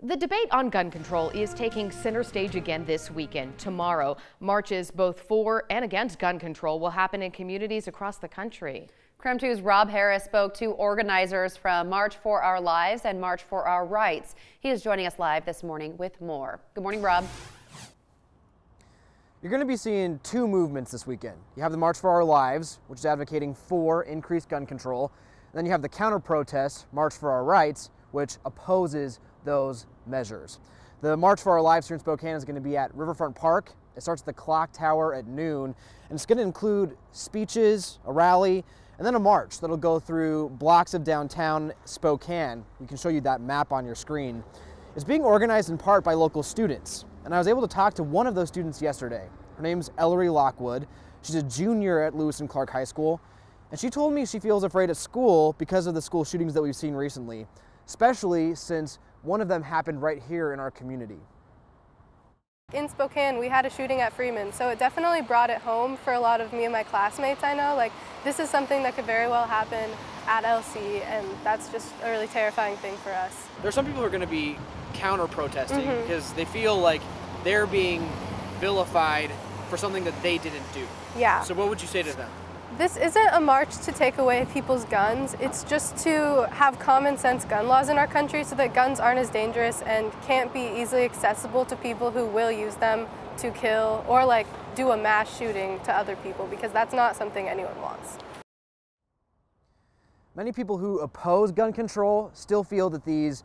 The debate on gun control is taking center stage again this weekend. Tomorrow, marches both for and against gun control will happen in communities across the country. KREM 2's Rob Harris spoke to organizers from March for Our Lives and March for Our Rights. He is joining us live this morning with more. Good morning, Rob. You're going to be seeing two movements this weekend. You have the March for Our Lives, which is advocating for increased gun control. And then you have the counter-protest, March for Our Rights, which opposes those measures. The March for Our Lives here in Spokane is going to be at Riverfront Park. It starts at the clock tower at noon, and it's going to include speeches, a rally, and then a march that'll go through blocks of downtown Spokane. We can show you that map on your screen. It's being organized in part by local students, and I was able to talk to one of those students yesterday. Her name's Ellery Lockwood. She's a junior at Lewis and Clark High School, and she told me she feels afraid at school because of the school shootings that we've seen recently, especially since one of them happened right here in our community. In Spokane, we had a shooting at Freeman, so it definitely brought it home for a lot of me and my classmates I know. Like, this is something that could very well happen at LC, and that's just a really terrifying thing for us. There are some people who are going to be counter-protesting because they feel like they're being vilified for something that they didn't do. Yeah. So what would you say to them? This isn't a march to take away people's guns. It's just to have common sense gun laws in our country so that guns aren't as dangerous and can't be easily accessible to people who will use them to kill or like do a mass shooting to other people, because that's not something anyone wants. Many people who oppose gun control still feel that these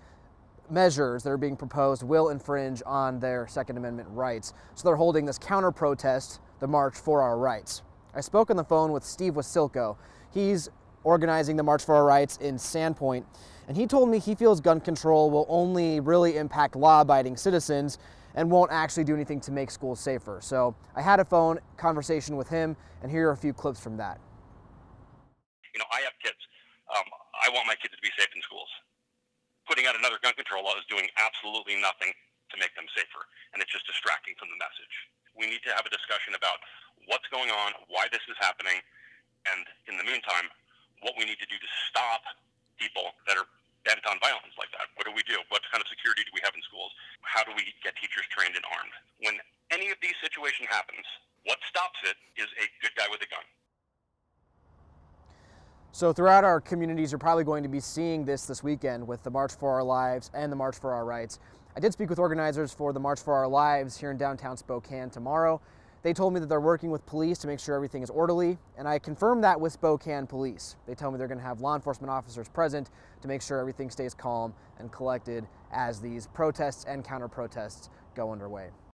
measures that are being proposed will infringe on their Second Amendment rights. So they're holding this counter-protest, the March for Our Rights. I spoke on the phone with Steve Wasilko. He's organizing the March for Our Rights in Sandpoint, and he told me he feels gun control will only really impact law-abiding citizens and won't actually do anything to make schools safer. So I had a phone conversation with him, and here are a few clips from that. You know, I have kids. I want my kids to be safe in schools. Putting out another gun control law is doing absolutely nothing to make them safer, and it's just distracting from the message. We need to have a discussion about what's going on, why this is happening, and in the meantime, what we need to do to stop people that are bent on violence like that. What do we do? What kind of security do we have in schools? How do we get teachers trained and armed? When any of these situations happens, what stops it is a good guy with a gun. So throughout our communities, you're probably going to be seeing this weekend with the March for Our Lives and the March for Our Rights. I did speak with organizers for the March for Our Lives here in downtown Spokane tomorrow. They told me that they're working with police to make sure everything is orderly, and I confirmed that with Spokane Police. They tell me they're going to have law enforcement officers present to make sure everything stays calm and collected as these protests and counter-protests go underway.